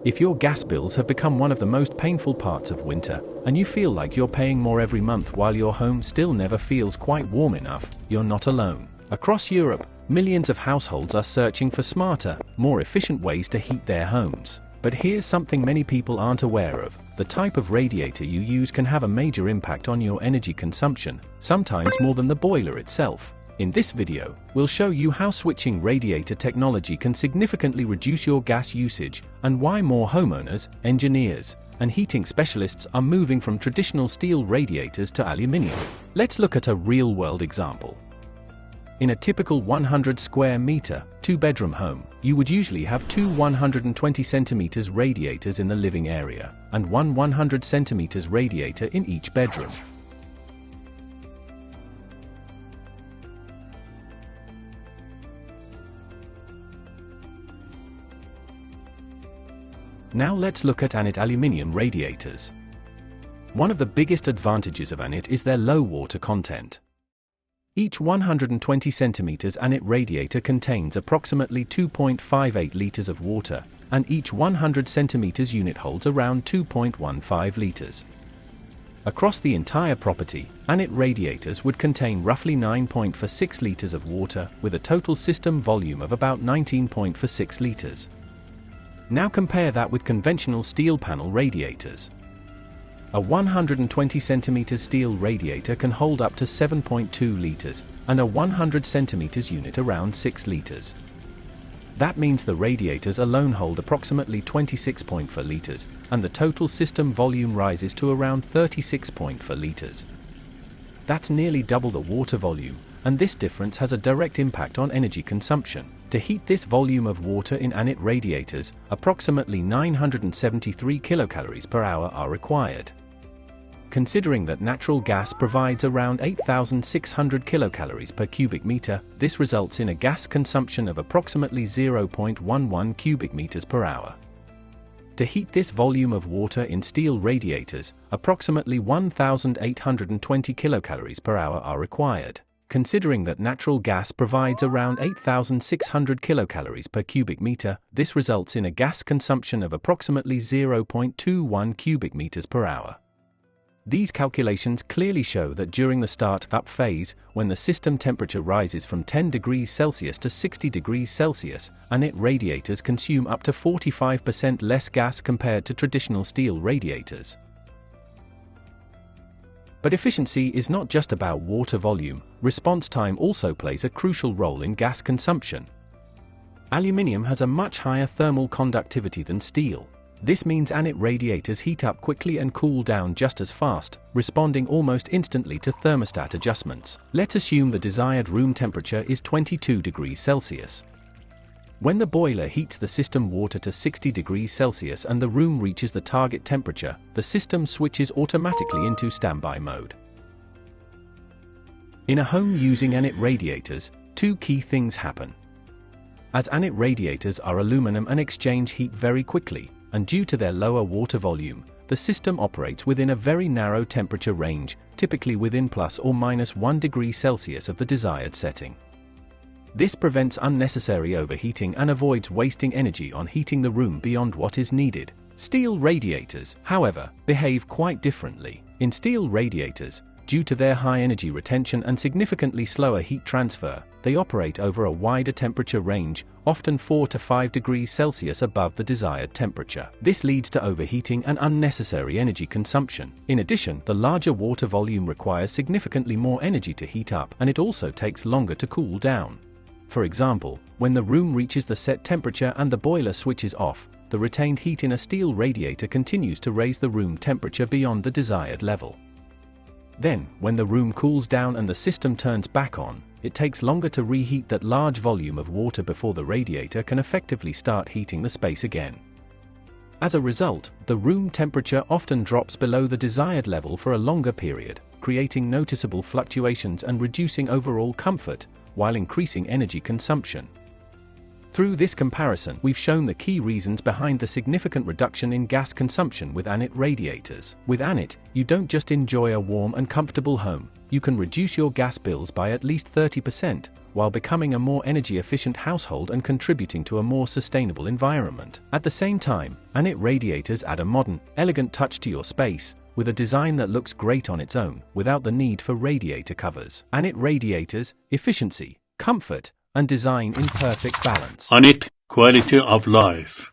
If your gas bills have become one of the most painful parts of winter, and you feel like you're paying more every month while your home still never feels quite warm enough, you're not alone. Across Europe, millions of households are searching for smarter, more efficient ways to heat their homes. But here's something many people aren't aware of. The type of radiator you use can have a major impact on your energy consumption, sometimes more than the boiler itself. In this video, we'll show you how switching radiator technology can significantly reduce your gas usage, and why more homeowners, engineers, and heating specialists are moving from traditional steel radiators to aluminium. Let's look at a real-world example. In a typical 100 square meter, 2-bedroom home, you would usually have two 120 centimeters radiators in the living area, and one 100 centimeters radiator in each bedroom. Now let's look at Anit Aluminium radiators. One of the biggest advantages of Anit is their low water content. Each 120 centimeters Anit radiator contains approximately 2.58 liters of water, and each 100 centimeters unit holds around 2.15 liters. Across the entire property, Anit radiators would contain roughly 9.46 liters of water, with a total system volume of about 19.46 liters. Now compare that with conventional steel panel radiators. A 120 cm steel radiator can hold up to 7.2 liters, and a 100 cm unit around 6 liters. That means the radiators alone hold approximately 26.4 liters, and the total system volume rises to around 36.4 liters. That's nearly double the water volume, and this difference has a direct impact on energy consumption. To heat this volume of water in Anit radiators, approximately 973 kilocalories per hour are required. Considering that natural gas provides around 8,600 kilocalories per cubic meter, this results in a gas consumption of approximately 0.11 cubic meters per hour. To heat this volume of water in steel radiators, approximately 1,820 kilocalories per hour are required. Considering that natural gas provides around 8,600 kilocalories per cubic meter, this results in a gas consumption of approximately 0.21 cubic meters per hour. These calculations clearly show that during the start-up phase, when the system temperature rises from 10 degrees Celsius to 60 degrees Celsius, Anit radiators consume up to 45% less gas compared to traditional steel radiators. But efficiency is not just about water volume. Response time also plays a crucial role in gas consumption. Aluminium has a much higher thermal conductivity than steel. This means Anit radiators heat up quickly and cool down just as fast, responding almost instantly to thermostat adjustments. Let's assume the desired room temperature is 22 degrees Celsius. When the boiler heats the system water to 60 degrees Celsius and the room reaches the target temperature, the system switches automatically into standby mode. In a home using Anit radiators, two key things happen. As Anit radiators are aluminum and exchange heat very quickly, and due to their lower water volume, the system operates within a very narrow temperature range, typically within plus or minus 1 degree Celsius of the desired setting. This prevents unnecessary overheating and avoids wasting energy on heating the room beyond what is needed. Steel radiators, however, behave quite differently. In steel radiators, due to their high energy retention and significantly slower heat transfer, they operate over a wider temperature range, often 4 to 5 degrees Celsius above the desired temperature. This leads to overheating and unnecessary energy consumption. In addition, the larger water volume requires significantly more energy to heat up, and it also takes longer to cool down. For example, when the room reaches the set temperature and the boiler switches off, the retained heat in a steel radiator continues to raise the room temperature beyond the desired level. Then, when the room cools down and the system turns back on, it takes longer to reheat that large volume of water before the radiator can effectively start heating the space again. As a result, the room temperature often drops below the desired level for a longer period, creating noticeable fluctuations and reducing overall comfort, while increasing energy consumption. Through this comparison, we've shown the key reasons behind the significant reduction in gas consumption with Anit radiators. With Anit, you don't just enjoy a warm and comfortable home, you can reduce your gas bills by at least 30%, while becoming a more energy-efficient household and contributing to a more sustainable environment. At the same time, Anit radiators add a modern, elegant touch to your space, with a design that looks great on its own, without the need for radiator covers. Anit radiators, efficiency, comfort, and design in perfect balance. Anit, quality of life.